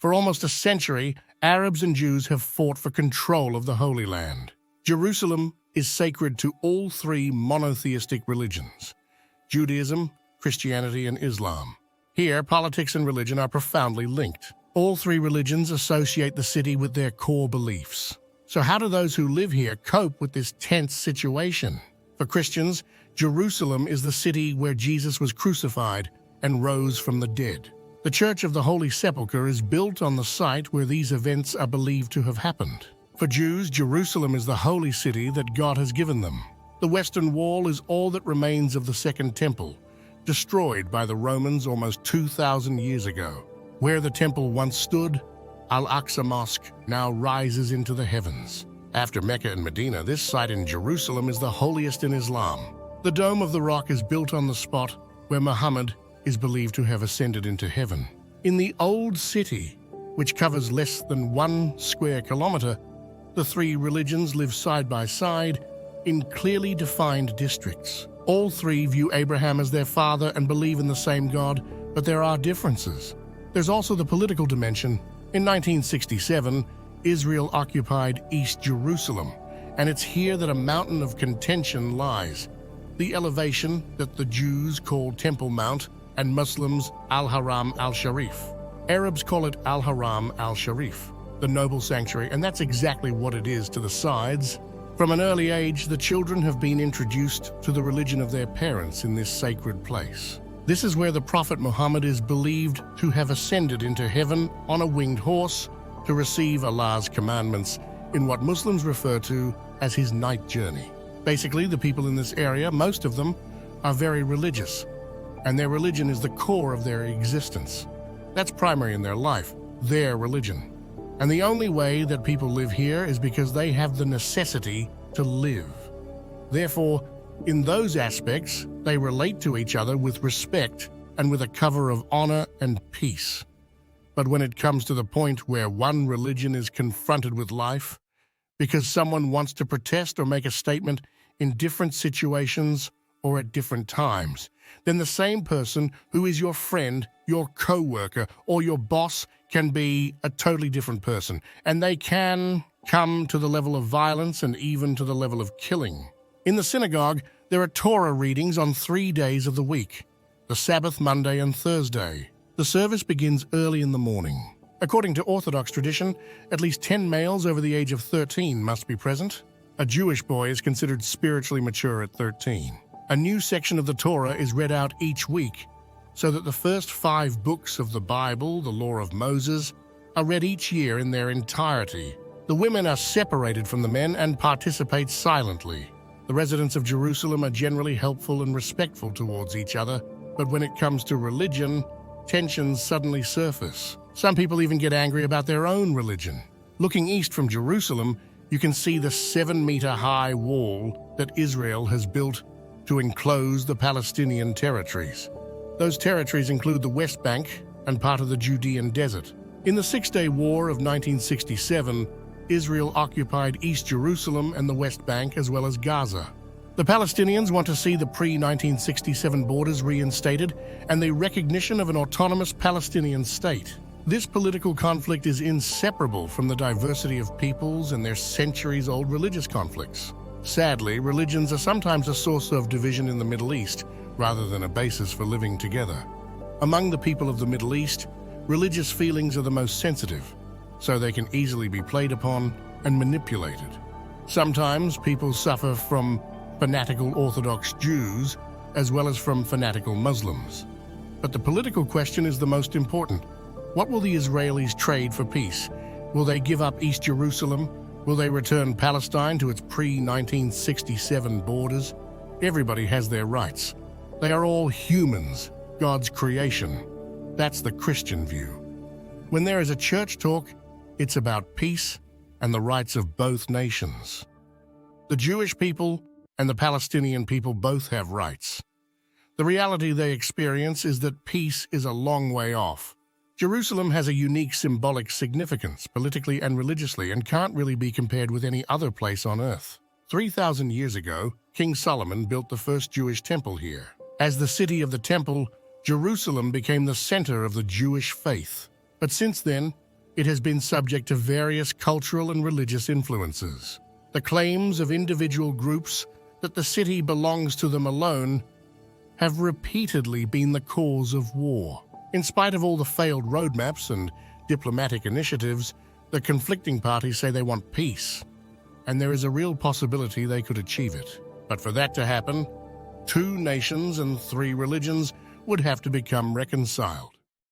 For almost a century, Arabs and Jews have fought for control of the Holy Land. Jerusalem is sacred to all three monotheistic religions: Judaism, Christianity, and Islam. Here, politics and religion are profoundly linked. All three religions associate the city with their core beliefs. So how do those who live here cope with this tense situation? For Christians, Jerusalem is the city where Jesus was crucified and rose from the dead. The Church of the Holy Sepulchre is built on the site where these events are believed to have happened. For Jews, Jerusalem is the holy city that God has given them. The Western Wall is all that remains of the Second Temple, destroyed by the Romans almost 2,000 years ago. Where the temple once stood, Al-Aqsa Mosque now rises into the heavens. After Mecca and Medina, this site in Jerusalem is the holiest in Islam. The Dome of the Rock is built on the spot where Muhammad is believed to have ascended into heaven. In the Old City, which covers less than 1 square kilometer, the three religions live side by side in clearly defined districts. All three view Abraham as their father and believe in the same God, but there are differences. There's also the political dimension. In 1967, Israel occupied East Jerusalem, and it's here that a mountain of contention lies. The elevation that the Jews call Temple Mount and Muslims Al-Haram al-Sharif. Arabs call it Al-Haram al-Sharif, the noble sanctuary, and that's exactly what it is to the sides. From an early age, the children have been introduced to the religion of their parents in this sacred place. This is where the Prophet Muhammad is believed to have ascended into heaven on a winged horse to receive Allah's commandments in what Muslims refer to as his night journey. Basically, the people in this area, most of them, are very religious, and their religion is the core of their existence. That's primary in their life, their religion. And the only way that people live here is because they have the necessity to live. Therefore, in those aspects, they relate to each other with respect and with a cover of honor and peace. But when it comes to the point where one religion is confronted with life, because someone wants to protest or make a statement in different situations or at different times, then the same person who is your friend, your co-worker, or your boss can be a totally different person, and they can come to the level of violence and even to the level of killing. In the synagogue, there are Torah readings on 3 days of the week, the Sabbath, Monday, and Thursday. The service begins early in the morning. According to Orthodox tradition, at least 10 males over the age of 13 must be present. A Jewish boy is considered spiritually mature at 13. A new section of the Torah is read out each week, so that the first 5 books of the Bible, the Law of Moses, are read each year in their entirety. The women are separated from the men and participate silently. The residents of Jerusalem are generally helpful and respectful towards each other, but when it comes to religion, tensions suddenly surface. Some people even get angry about their own religion. Looking east from Jerusalem, you can see the 7-meter-high wall that Israel has built to enclose the Palestinian territories. Those territories include the West Bank and part of the Judean desert. In the Six-Day War of 1967, Israel occupied East Jerusalem and the West Bank as well as Gaza. The Palestinians want to see the pre-1967 borders reinstated and the recognition of an autonomous Palestinian state. This political conflict is inseparable from the diversity of peoples and their centuries-old religious conflicts. Sadly, religions are sometimes a source of division in the Middle East, rather than a basis for living together. Among the people of the Middle East, religious feelings are the most sensitive, so they can easily be played upon and manipulated. Sometimes people suffer from fanatical Orthodox Jews, as well as from fanatical Muslims. But the political question is the most important. What will the Israelis trade for peace? Will they give up East Jerusalem? Will they return Palestine to its pre-1967 borders? Everybody has their rights. They are all humans, God's creation. That's the Christian view. When there is a church talk, it's about peace and the rights of both nations. The Jewish people and the Palestinian people both have rights. The reality they experience is that peace is a long way off. Jerusalem has a unique symbolic significance, politically and religiously, and can't really be compared with any other place on earth. 3,000 years ago, King Solomon built the first Jewish temple here. As the city of the temple, Jerusalem became the center of the Jewish faith. But since then, it has been subject to various cultural and religious influences. The claims of individual groups that the city belongs to them alone have repeatedly been the cause of war. In spite of all the failed roadmaps and diplomatic initiatives, the conflicting parties say they want peace, and there is a real possibility they could achieve it. But for that to happen, 2 nations and 3 religions would have to become reconciled.